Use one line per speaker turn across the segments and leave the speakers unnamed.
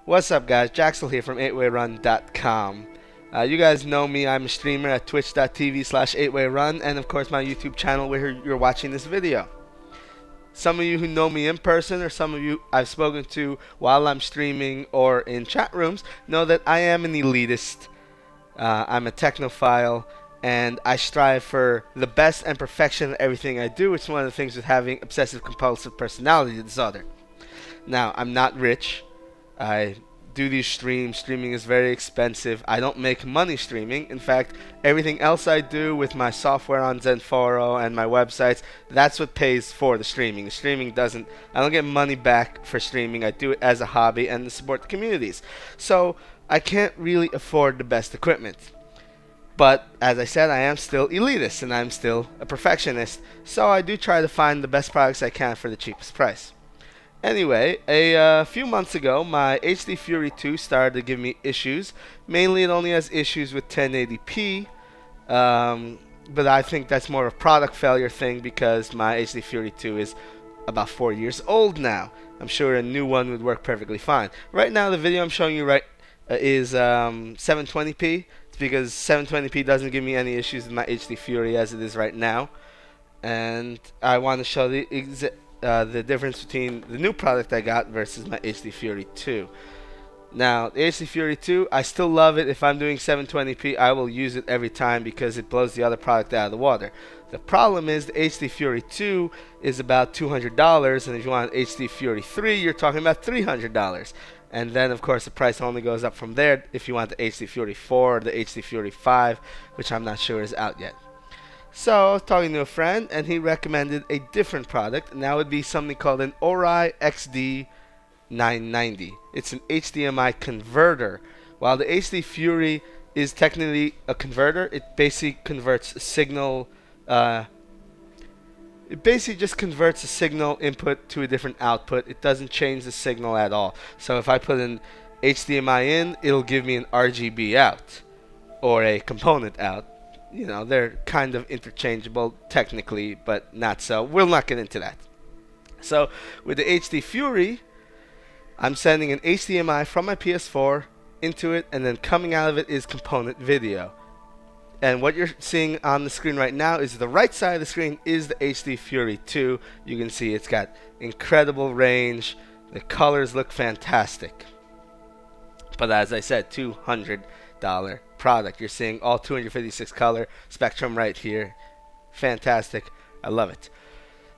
What's up, guys? Jaxel here from 8wayrun.com. You guys know me. I'm a streamer at twitch.tv/8wayrun, and of course my YouTube channel where you're watching this video. Some of you who know me in person, or some of you I've spoken to while I'm streaming or in chat rooms, know that I am an elitist. I'm a technophile, and I strive for the best and perfection in everything I do. It's one of the things with having obsessive compulsive personality disorder. Now, I'm not rich. I do these streams. Streaming is very expensive. I don't make money streaming. In fact, everything else I do with my software on Zenforo and my websites, that's what pays for the streaming. The streaming doesn't, I don't get money back for streaming. I do it as a hobby and to support the communities. So I can't really afford the best equipment. But as I said, I am still elitist and I'm still a perfectionist. So I do try to find the best products I can for the cheapest price. Anyway, a few months ago, my HD Fury 2 started to give me issues. Mainly, it only has issues with 1080p, but I think that's more of a product failure thing because my HD Fury 2 is about 4 years old now. I'm sure a new one would work perfectly fine. Right now, the video I'm showing you is 720p. It's because 720p doesn't give me any issues with my HD Fury as it is right now, and I want to show the difference between the new product I got versus my HD Fury 2. Now, the HD Fury 2, I still love it. If I'm doing 720p, I will use it every time because it blows the other product out of the water. The problem is the HD Fury 2 is about $200, and if you want HD Fury 3, you're talking about $300. And then, of course, the price only goes up from there if you want the HD Fury 4 or the HD Fury 5, which I'm not sure is out yet. So I was talking to a friend, and he recommended a different product, and that would be something called an Orei XD-990. It's an HDMI converter. While the HD Fury is technically a converter, it basically converts a signal. It basically just converts a signal input to a different output. It doesn't change the signal at all. So if I put an HDMI in, it'll give me an RGB out or a component out. You know, they're kind of interchangeable technically, but not so. We'll not get into that. So with the HD Fury, I'm sending an HDMI from my PS4 into it, and then coming out of it is component video. And what you're seeing on the screen right now is the right side of the screen is the HD Fury 2. You can see it's got incredible range. The colors look fantastic. But as I said, $200 product. You're seeing all 256 color spectrum right here. Fantastic. I love it.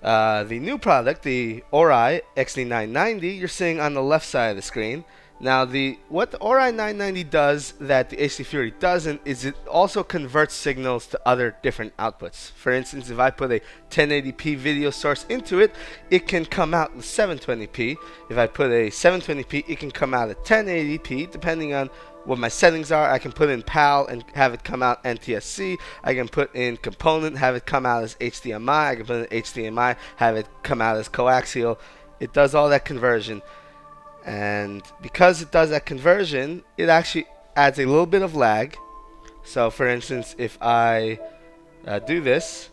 The new product, the Orei XD-990, you're seeing on the left side of the screen. Now, what the Orei 990 does that the HD Fury doesn't is it also converts signals to other different outputs. For instance, if I put a 1080p video source into it, it can come out with 720p. If I put a 720p, it can come out at 1080p, depending on what my settings are. I can put in PAL and have it come out NTSC. I can put in component, have it come out as HDMI. I can put in HDMI, have it come out as coaxial. It does all that conversion. And because it does that conversion, it actually adds a little bit of lag. So for instance, if I do this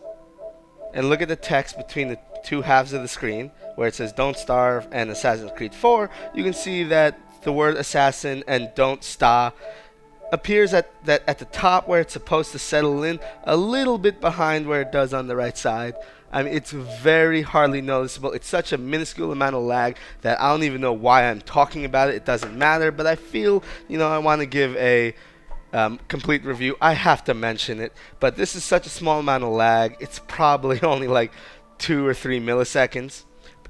and look at the text between the two halves of the screen where it says Don't Starve and Assassin's Creed 4, you can see that the word assassin and Don't Starve appears at the top where it's supposed to settle in, a little bit behind where it does on the right side. I mean, it's very hardly noticeable. It's such a minuscule amount of lag that I don't even know why I'm talking about it. It doesn't matter, but I feel, I want to give a complete review. I have to mention it, but this is such a small amount of lag. It's probably only like 2 or 3 milliseconds.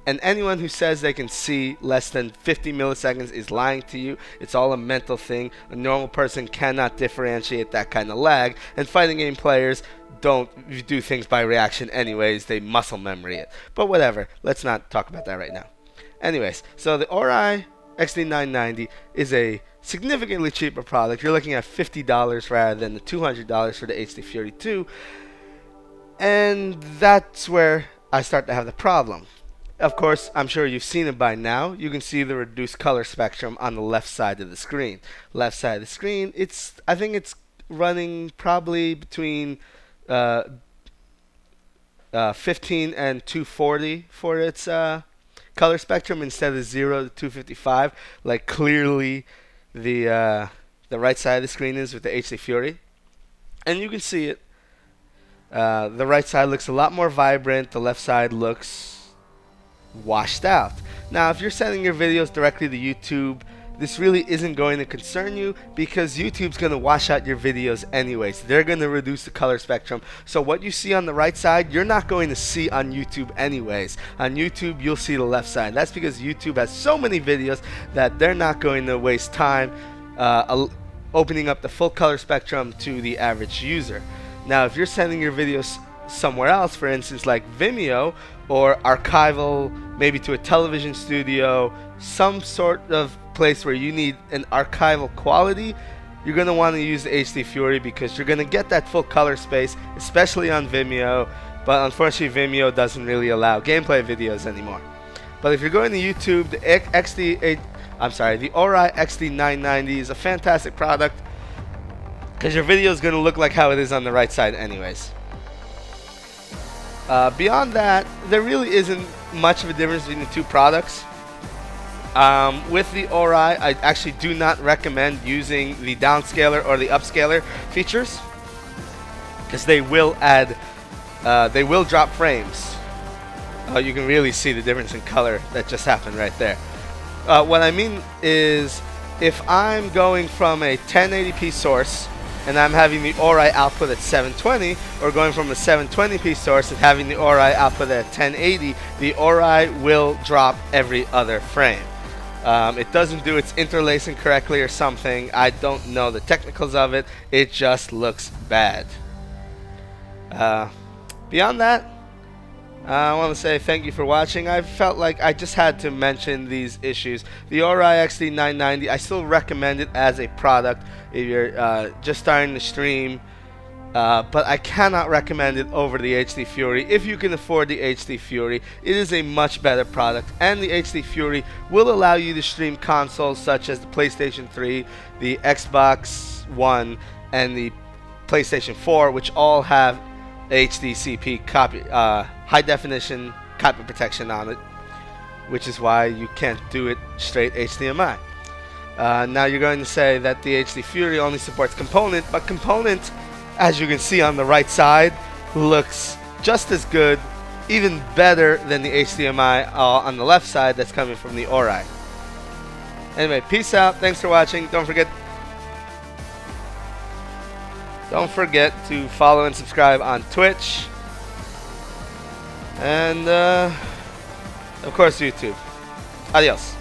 And anyone who says they can see less than 50 milliseconds is lying to you. It's all a mental thing. A normal person cannot differentiate that kind of lag. And fighting game players don't do things by reaction anyways. They muscle memory it. But whatever. Let's not talk about that right now. Anyways, so the Orei XD-990 is a significantly cheaper product. You're looking at $50 rather than the $200 for the HD Fury 2. And that's where I start to have the problem. Of course, I'm sure you've seen it by now. You can see the reduced color spectrum on the left side of the screen. Left side of the screen, I think it's running probably between 15 and 240 for its color spectrum instead of 0 to 255, like clearly the right side of the screen is with the HD Fury. And you can see it. The right side looks a lot more vibrant. The left side looks washed out. Now, if you're sending your videos directly to YouTube, this really isn't going to concern you because YouTube's going to wash out your videos anyways. They're going to reduce the color spectrum. So what you see on the right side, you're not going to see on YouTube anyways. On YouTube, you'll see the left side. That's because YouTube has so many videos that they're not going to waste time opening up the full color spectrum to the average user. Now, if you're sending your videos somewhere else, for instance like Vimeo or archival, maybe to a television studio, some sort of place where you need an archival quality, you're going to want to use the HD Fury because you're going to get that full color space, especially on Vimeo. But unfortunately, Vimeo doesn't really allow gameplay videos anymore. But if you're going to YouTube, the Orei XD-990 is a fantastic product because your video is going to look like how it is on the right side anyways. Beyond that, there really isn't much of a difference between the two products. With the Orei, I actually do not recommend using the downscaler or the upscaler features because they will drop frames. You can really see the difference in color that just happened right there. What I mean is, if I'm going from a 1080p source and I'm having the Orei output at 720, or going from a 720p source and having the Orei output at 1080, the Orei will drop every other frame. It doesn't do its interlacing correctly or something. I don't know the technicals of it. It just looks bad. Beyond that, I want to say thank you for watching. I felt like I just had to mention these issues. The Orei XD-990, I still recommend it as a product if you're just starting to stream. But I cannot recommend it over the HD Fury. If you can afford the HD Fury, it is a much better product, and the HD Fury will allow you to stream consoles such as the PlayStation 3, the Xbox One, and the PlayStation 4, which all have HDCP high definition copy protection on it, which is why you can't do it straight HDMI. Now you're going to say that the HD Fury only supports Component, but Component, as you can see on the right side, looks just as good, even better than the HDMI on the left side that's coming from the Orei. Anyway, peace out. Thanks for watching. Don't forget to follow and subscribe on Twitch. And, of course, YouTube. Adios.